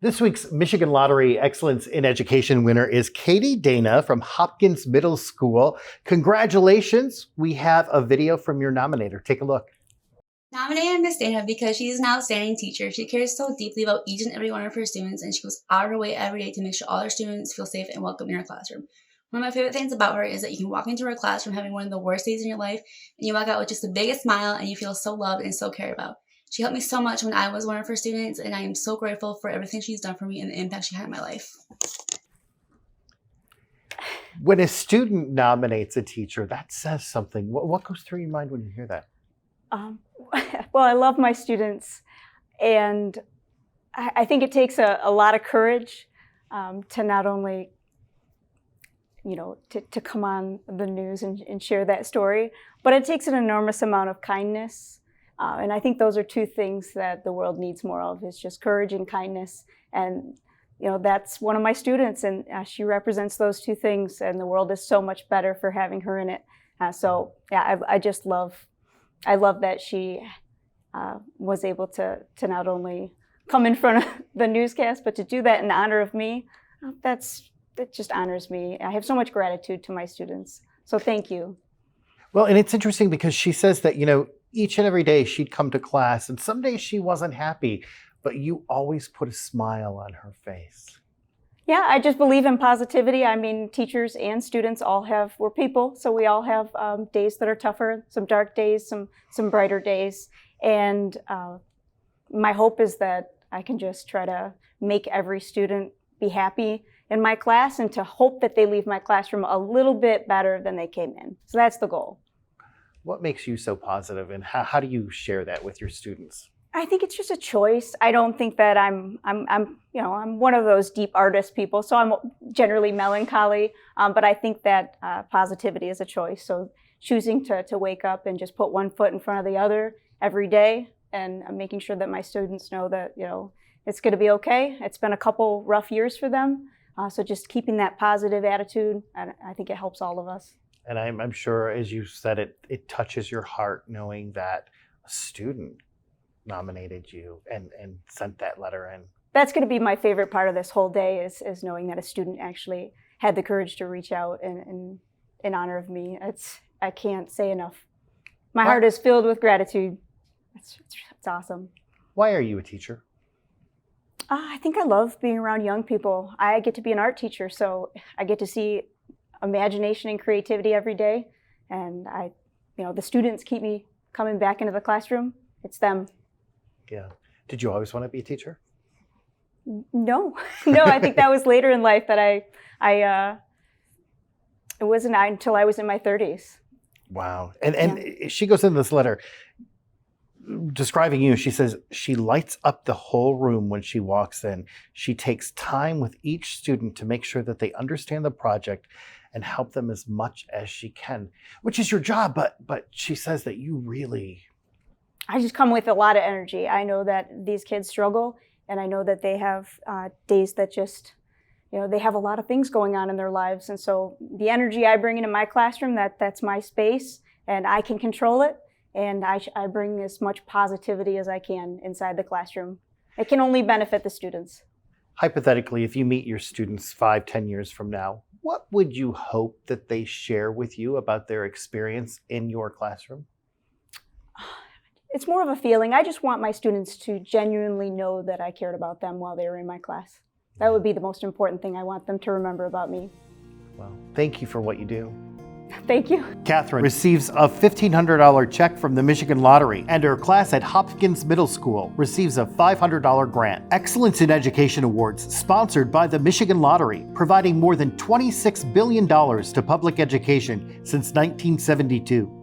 This week's Michigan Lottery Excellence in Education winner is Katherine Dana from Hopkins Middle School. Congratulations. We have a video from your nominator. Take a look. Nominated Miss Dana because she is an outstanding teacher. She cares so deeply about each and every one of her students, and she goes out of her way every day to make sure all her students feel safe and welcome in her classroom. One of my favorite things about her is that you can walk into her classroom having one of the worst days in your life, and you walk out with just the biggest smile, and you feel so loved and so cared about. She helped me so much when I was one of her students, and I am so grateful for everything she's done for me and the impact she had in my life. When a student nominates a teacher, that says something. What goes through your mind when you hear that? Well, I love my students, and I think it takes a lot of courage to not only, to come on the news and share that story, but it takes an enormous amount of kindness. And I think those are two things that the world needs more of, is just courage and kindness. And, that's one of my students, and she represents those two things, and the world is so much better for having her in it. I love that she was able to not only come in front of the newscast, but to do that in honor of me. It just honors me. I have so much gratitude to my students. So thank you. Well, and it's interesting because she says that, each and every day she'd come to class, and some days she wasn't happy, but you always put a smile on her face. Yeah, I just believe in positivity. I mean, teachers and students we're people, so we all have days that are tougher, some dark days, some brighter days. And my hope is that I can just try to make every student be happy in my class, and to hope that they leave my classroom a little bit better than they came in. So that's the goal. What makes you so positive, and how do you share that with your students? I think it's just a choice. I don't think that I'm one of those deep artist people, so I'm generally melancholy. But I think that positivity is a choice. So choosing to wake up and just put one foot in front of the other every day, and making sure that my students know that it's going to be okay. It's been a couple rough years for them, so just keeping that positive attitude, I think it helps all of us. And I'm sure, as you said, it touches your heart knowing that a student nominated you and sent that letter in. That's going to be my favorite part of this whole day, is knowing that a student actually had the courage to reach out in honor of me. I can't say enough. My heart is filled with gratitude. It's awesome. Why are you a teacher? I think I love being around young people. I get to be an art teacher, so I get to see imagination and creativity every day. And the students keep me coming back into the classroom. It's them. Yeah. Did you always want to be a teacher? No, I think that was later in life that it wasn't until I was in my 30s. Wow. And she goes in this letter describing you. She says she lights up the whole room when she walks in. She takes time with each student to make sure that they understand the project and help them as much as she can, which is your job. But she says that you really... I just come with a lot of energy. I know that these kids struggle, and I know that they have days that just, they have a lot of things going on in their lives. And so the energy I bring into my classroom, that's my space, and I can control it. And I bring as much positivity as I can inside the classroom. It can only benefit the students. Hypothetically, if you meet your students 5-10 years from now, what would you hope that they share with you about their experience in your classroom? It's more of a feeling. I just want my students to genuinely know that I cared about them while they were in my class. That would be the most important thing I want them to remember about me. Well, thank you for what you do. Thank you. Katherine receives a $1,500 check from the Michigan Lottery, and her class at Hopkins Middle School receives a $500 grant. Excellence in Education Awards, sponsored by the Michigan Lottery, providing more than $26 billion to public education since 1972.